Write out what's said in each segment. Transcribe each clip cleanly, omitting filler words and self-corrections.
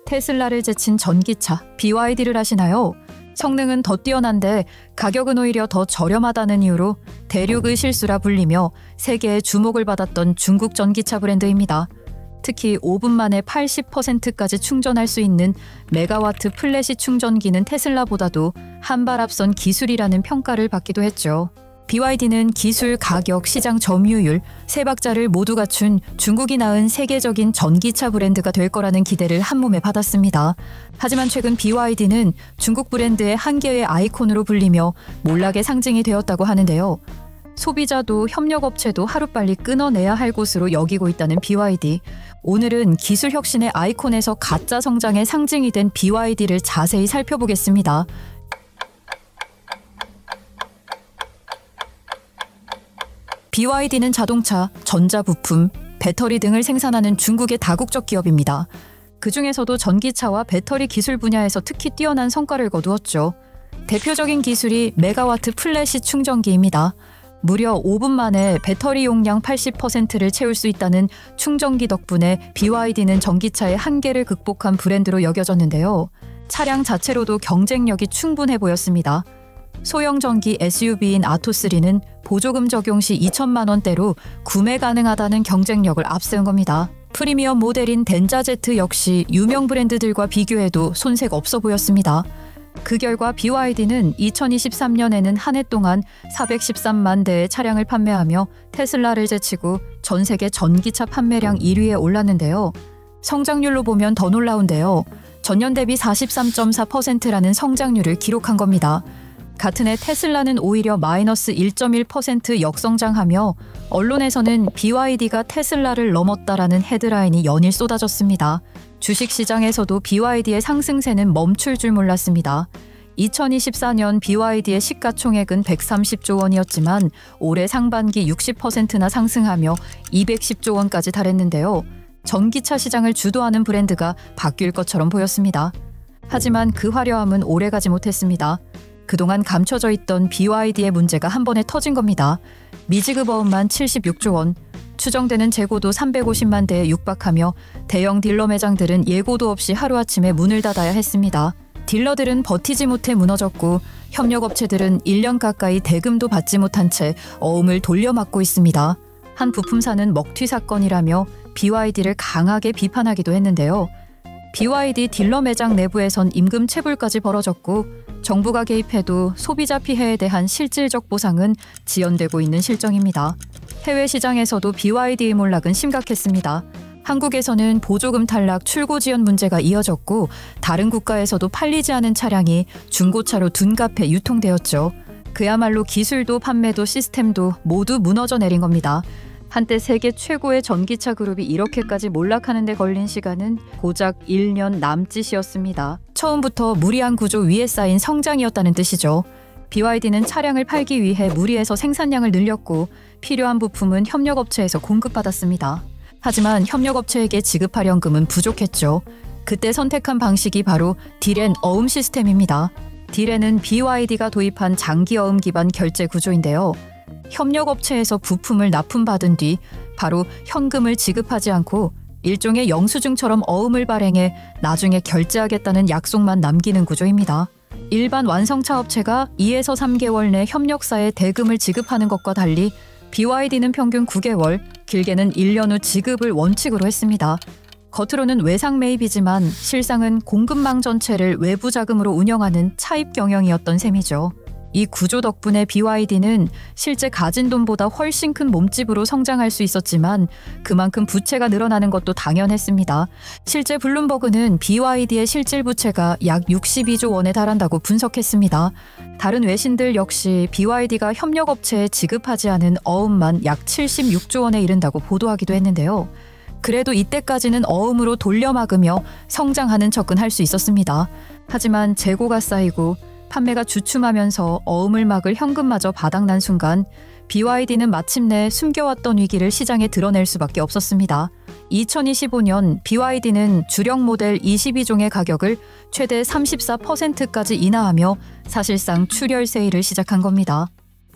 테슬라를 제친 전기차 BYD를 아시나요? 성능은 더 뛰어난데 가격은 오히려 더 저렴하다는 이유로 대륙의 실수라 불리며 세계의 주목을 받았던 중국 전기차 브랜드입니다. 특히 5분 만에 80%까지 충전할 수 있는 메가와트 플래시 충전기는 테슬라보다도 한 발 앞선 기술이라는 평가를 받기도 했죠. BYD는 기술, 가격, 시장 점유율 세 박자를 모두 갖춘 중국이 낳은 세계적인 전기차 브랜드가 될 거라는 기대를 한몸에 받았습니다. 하지만 최근 BYD는 중국 브랜드의 한 개의 아이콘으로 불리며 몰락의 상징이 되었다고 하는데요. 소비자도 협력업체도 하루빨리 끊어내야 할 곳으로 여기고 있다는 BYD. 오늘은 기술 혁신의 아이콘에서 가짜 성장의 상징이 된 BYD를 자세히 살펴보겠습니다. BYD는 자동차, 전자부품, 배터리 등을 생산하는 중국의 다국적 기업입니다. 그중에서도 전기차와 배터리 기술 분야에서 특히 뛰어난 성과를 거두었죠. 대표적인 기술이 메가와트 플래시 충전기입니다. 무려 5분 만에 배터리 용량 80%를 채울 수 있다는 충전기 덕분에 BYD는 전기차의 한계를 극복한 브랜드로 여겨졌는데요. 차량 자체로도 경쟁력이 충분해 보였습니다. 소형 전기 SUV인 아토3는 보조금 적용 시 2천만 원대로 구매 가능하다는 경쟁력을 앞세운 겁니다. 프리미엄 모델인 덴자제트 역시 유명 브랜드들과 비교해도 손색 없어 보였습니다. 그 결과 BYD는 2023년에는 한 해 동안 413만 대의 차량을 판매하며 테슬라를 제치고 전 세계 전기차 판매량 1위에 올랐는데요. 성장률로 보면 더 놀라운데요. 전년 대비 43.4%라는 성장률을 기록한 겁니다. 같은 해 테슬라는 오히려 마이너스 1.1% 역성장하며 언론에서는 BYD가 테슬라를 넘었다라는 헤드라인이 연일 쏟아졌습니다. 주식시장에서도 BYD의 상승세는 멈출 줄 몰랐습니다. 2024년 BYD의 시가총액은 130조 원이었지만 올해 상반기 60%나 상승하며 210조 원까지 달했는데요. 전기차 시장을 주도하는 브랜드가 바뀔 것처럼 보였습니다. 하지만 그 화려함은 오래가지 못했습니다. 그동안 감춰져 있던 BYD의 문제가 한 번에 터진 겁니다. 미지급 어음만 76조 원, 추정되는 재고도 350만 대에 육박하며 대형 딜러 매장들은 예고도 없이 하루아침에 문을 닫아야 했습니다. 딜러들은 버티지 못해 무너졌고 협력업체들은 1년 가까이 대금도 받지 못한 채 어음을 돌려막고 있습니다. 한 부품사는 먹튀 사건이라며 BYD를 강하게 비판하기도 했는데요. BYD 딜러 매장 내부에선 임금 체불까지 벌어졌고 정부가 개입해도 소비자 피해에 대한 실질적 보상은 지연되고 있는 실정입니다. 해외 시장에서도 BYD의 몰락은 심각했습니다. 한국에서는 보조금 탈락, 출고 지연 문제가 이어졌고 다른 국가에서도 팔리지 않은 차량이 중고차로 둔갑해 유통되었죠. 그야말로 기술도 판매도 시스템도 모두 무너져 내린 겁니다. 한때 세계 최고의 전기차 그룹이 이렇게까지 몰락하는 데 걸린 시간은 고작 1년 남짓이었습니다. 처음부터 무리한 구조 위에 쌓인 성장이었다는 뜻이죠. BYD는 차량을 팔기 위해 무리해서 생산량을 늘렸고 필요한 부품은 협력업체에서 공급받았습니다. 하지만 협력업체에게 지급할 연금은 부족했죠. 그때 선택한 방식이 바로 딜앤 어음 시스템입니다. 딜앤은 BYD가 도입한 장기 어음 기반 결제 구조인데요. 협력업체에서 부품을 납품받은 뒤 바로 현금을 지급하지 않고 일종의 영수증처럼 어음을 발행해 나중에 결제하겠다는 약속만 남기는 구조입니다. 일반 완성차 업체가 2에서 3개월 내 협력사에 대금을 지급하는 것과 달리 BYD는 평균 9개월, 길게는 1년 후 지급을 원칙으로 했습니다. 겉으로는 외상 매입이지만 실상은 공급망 전체를 외부 자금으로 운영하는 차입 경영이었던 셈이죠. 이 구조 덕분에 BYD는 실제 가진 돈보다 훨씬 큰 몸집으로 성장할 수 있었지만 그만큼 부채가 늘어나는 것도 당연했습니다. 실제 블룸버그는 BYD의 실질 부채가 약 62조 원에 달한다고 분석했습니다. 다른 외신들 역시 BYD가 협력업체에 지급하지 않은 어음만 약 76조 원에 이른다고 보도하기도 했는데요. 그래도 이때까지는 어음으로 돌려막으며 성장하는 척은 할 수 있었습니다. 하지만 재고가 쌓이고 판매가 주춤하면서 어음을 막을 현금마저 바닥난 순간 BYD는 마침내 숨겨왔던 위기를 시장에 드러낼 수밖에 없었습니다. 2025년 BYD는 주력 모델 22종의 가격을 최대 34%까지 인하하며 사실상 출혈 세일을 시작한 겁니다.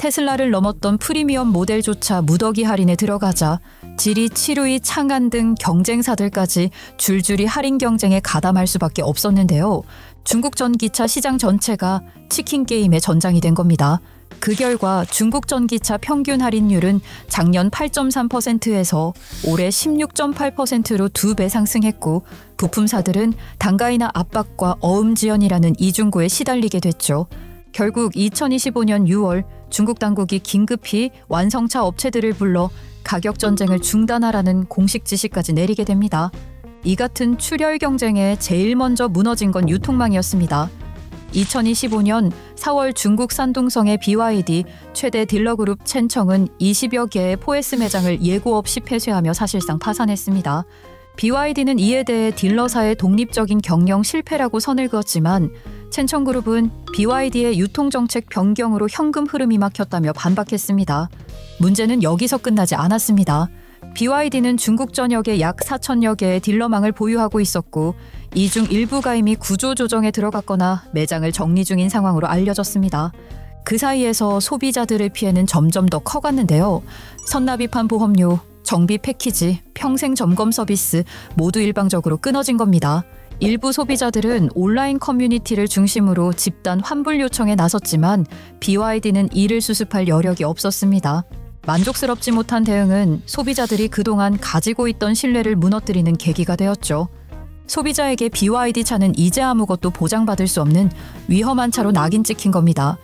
테슬라를 넘었던 프리미엄 모델조차 무더기 할인에 들어가자 지리, 치루이, 창안 등 경쟁사들까지 줄줄이 할인 경쟁에 가담할 수밖에 없었는데요. 중국 전기차 시장 전체가 치킨 게임의 전장이 된 겁니다. 그 결과 중국 전기차 평균 할인율은 작년 8.3%에서 올해 16.8%로 2배 상승했고, 부품사들은 단가인하 압박과 어음지연이라는 이중고에 시달리게 됐죠. 결국 2025년 6월 중국 당국이 긴급히 완성차 업체들을 불러 가격 전쟁을 중단하라는 공식 지시까지 내리게 됩니다. 이 같은 출혈 경쟁에 제일 먼저 무너진 건 유통망이었습니다. 2025년 4월 중국 산둥성의 BYD 최대 딜러그룹 첸청은 20여 개의 포에스 매장을 예고 없이 폐쇄하며 사실상 파산했습니다. BYD는 이에 대해 딜러사의 독립적인 경영 실패라고 선을 그었지만 첸청그룹은 BYD의 유통정책 변경으로 현금 흐름이 막혔다며 반박했습니다. 문제는 여기서 끝나지 않았습니다. BYD는 중국 전역에 약 4천여 개의 딜러망을 보유하고 있었고, 이 중 일부가 이미 구조조정에 들어갔거나 매장을 정리 중인 상황으로 알려졌습니다. 그 사이에서 소비자들의 피해는 점점 더 커갔는데요. 선납입한 보험료, 정비 패키지, 평생 점검 서비스 모두 일방적으로 끊어진 겁니다. 일부 소비자들은 온라인 커뮤니티를 중심으로 집단 환불 요청에 나섰지만 BYD는 이를 수습할 여력이 없었습니다. 만족스럽지 못한 대응은 소비자들이 그동안 가지고 있던 신뢰를 무너뜨리는 계기가 되었죠. 소비자에게 BYD 차는 이제 아무것도 보장받을 수 없는 위험한 차로 낙인 찍힌 겁니다.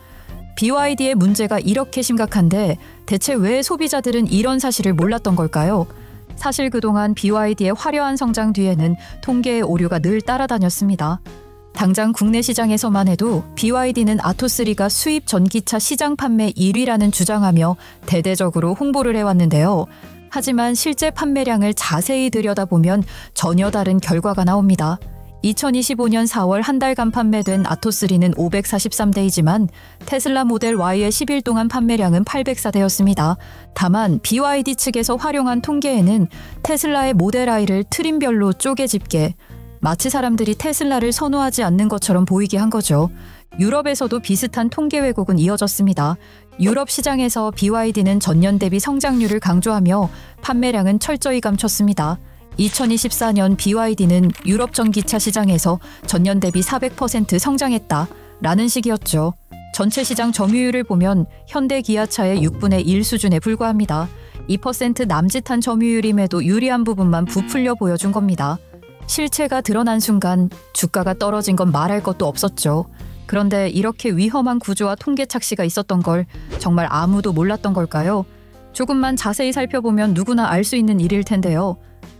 BYD의 문제가 이렇게 심각한데 대체 왜 소비자들은 이런 사실을 몰랐던 걸까요? 사실 그동안 BYD의 화려한 성장 뒤에는 통계의 오류가 늘 따라다녔습니다. 당장 국내 시장에서만 해도 BYD는 아토3가 수입 전기차 시장 판매 1위라는 주장하며 대대적으로 홍보를 해왔는데요. 하지만 실제 판매량을 자세히 들여다보면 전혀 다른 결과가 나옵니다. 2025년 4월 한 달간 판매된 아토3는 543대이지만 테슬라 모델 Y의 10일 동안 판매량은 804대였습니다. 다만 BYD 측에서 활용한 통계에는 테슬라의 모델 I를 트림별로 쪼개 집계, 마치 사람들이 테슬라를 선호하지 않는 것처럼 보이게 한 거죠. 유럽에서도 비슷한 통계 왜곡은 이어졌습니다. 유럽 시장에서 BYD는 전년 대비 성장률을 강조하며 판매량은 철저히 감췄습니다. 2024년 BYD는 유럽 전기차 시장에서 전년 대비 400% 성장했다라는 식이었죠. 전체 시장 점유율을 보면 현대 기아차의 6분의 1 수준에 불과합니다. 2% 남짓한 점유율임에도 유리한 부분만 부풀려 보여준 겁니다. 실체가 드러난 순간 주가가 떨어진 건 말할 것도 없었죠. 그런데 이렇게 위험한 구조와 통계 착시가 있었던 걸 정말 아무도 몰랐던 걸까요? 조금만 자세히 살펴보면 누구나 알 수 있는 일일 텐데요.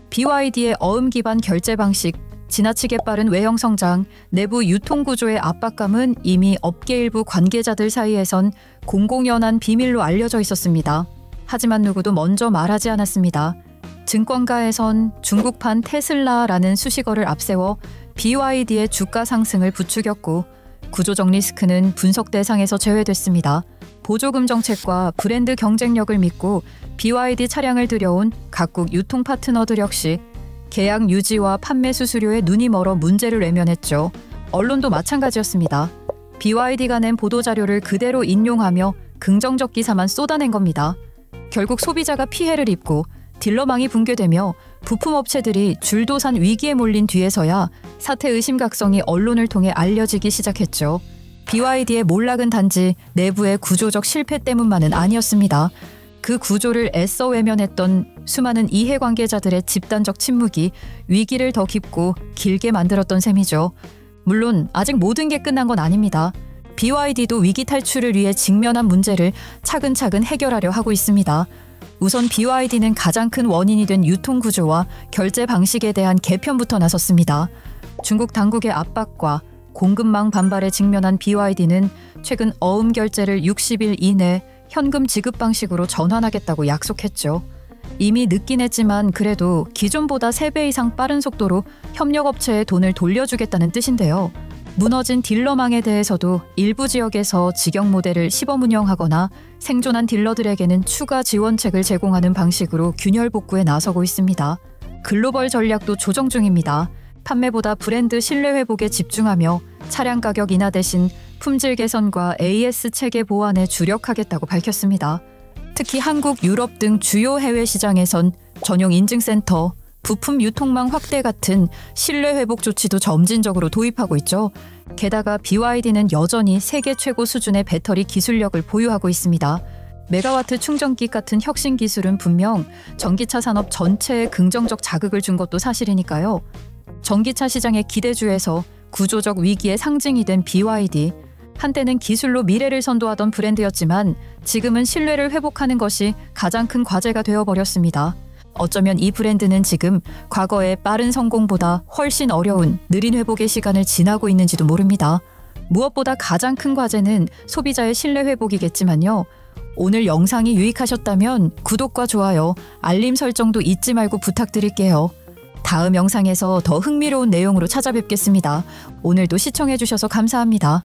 BYD의 어음 기반 결제 방식, 지나치게 빠른 외형 성장, 내부 유통 구조의 압박감은 이미 업계 일부 관계자들 사이에선 공공연한 비밀로 알려져 있었습니다. 하지만 누구도 먼저 말하지 않았습니다. 증권가에선 중국판 테슬라라는 수식어를 앞세워 BYD의 주가 상승을 부추겼고, 구조적 리스크는 분석 대상에서 제외됐습니다. 보조금 정책과 브랜드 경쟁력을 믿고 BYD 차량을 들여온 각국 유통 파트너들 역시 계약 유지와 판매 수수료에 눈이 멀어 문제를 외면했죠. 언론도 마찬가지였습니다. BYD가 낸 보도자료를 그대로 인용하며 긍정적 기사만 쏟아낸 겁니다. 결국 소비자가 피해를 입고 딜러망이 붕괴되며 부품업체들이 줄도산 위기에 몰린 뒤에서야 사태 의심각성이 언론을 통해 알려지기 시작했죠. BYD의 몰락은 단지 내부의 구조적 실패 때문만은 아니었습니다. 그 구조를 애써 외면했던 수많은 이해관계자들의 집단적 침묵이 위기를 더 깊고 길게 만들었던 셈이죠. 물론 아직 모든 게 끝난 건 아닙니다. BYD도 위기 탈출을 위해 직면한 문제를 차근차근 해결하려 하고 있습니다. 우선 BYD는 가장 큰 원인이 된 유통구조와 결제 방식에 대한 개편부터 나섰습니다. 중국 당국의 압박과 공급망 반발에 직면한 BYD는 최근 어음 결제를 60일 이내 현금 지급 방식으로 전환하겠다고 약속했죠. 이미 늦긴 했지만 그래도 기존보다 3배 이상 빠른 속도로 협력업체에 돈을 돌려주겠다는 뜻인데요. 무너진 딜러망에 대해서도 일부 지역에서 직영 모델을 시범 운영하거나 생존한 딜러들에게는 추가 지원책을 제공하는 방식으로 균열 복구에 나서고 있습니다. 글로벌 전략도 조정 중입니다. 판매보다 브랜드 신뢰 회복에 집중하며 차량 가격 인하 대신 품질 개선과 AS 체계 보완에 주력하겠다고 밝혔습니다. 특히 한국, 유럽 등 주요 해외 시장에선 전용 인증센터, 부품 유통망 확대 같은 신뢰 회복 조치도 점진적으로 도입하고 있죠. 게다가 BYD는 여전히 세계 최고 수준의 배터리 기술력을 보유하고 있습니다. 메가와트 충전기 같은 혁신 기술은 분명 전기차 산업 전체에 긍정적 자극을 준 것도 사실이니까요. 전기차 시장의 기대주에서 구조적 위기의 상징이 된 BYD. 한때는 기술로 미래를 선도하던 브랜드였지만 지금은 신뢰를 회복하는 것이 가장 큰 과제가 되어버렸습니다. 어쩌면 이 브랜드는 지금 과거의 빠른 성공보다 훨씬 어려운 느린 회복의 시간을 지나고 있는지도 모릅니다. 무엇보다 가장 큰 과제는 소비자의 신뢰 회복이겠지만요. 오늘 영상이 유익하셨다면 구독과 좋아요, 알림 설정도 잊지 말고 부탁드릴게요. 다음 영상에서 더 흥미로운 내용으로 찾아뵙겠습니다. 오늘도 시청해주셔서 감사합니다.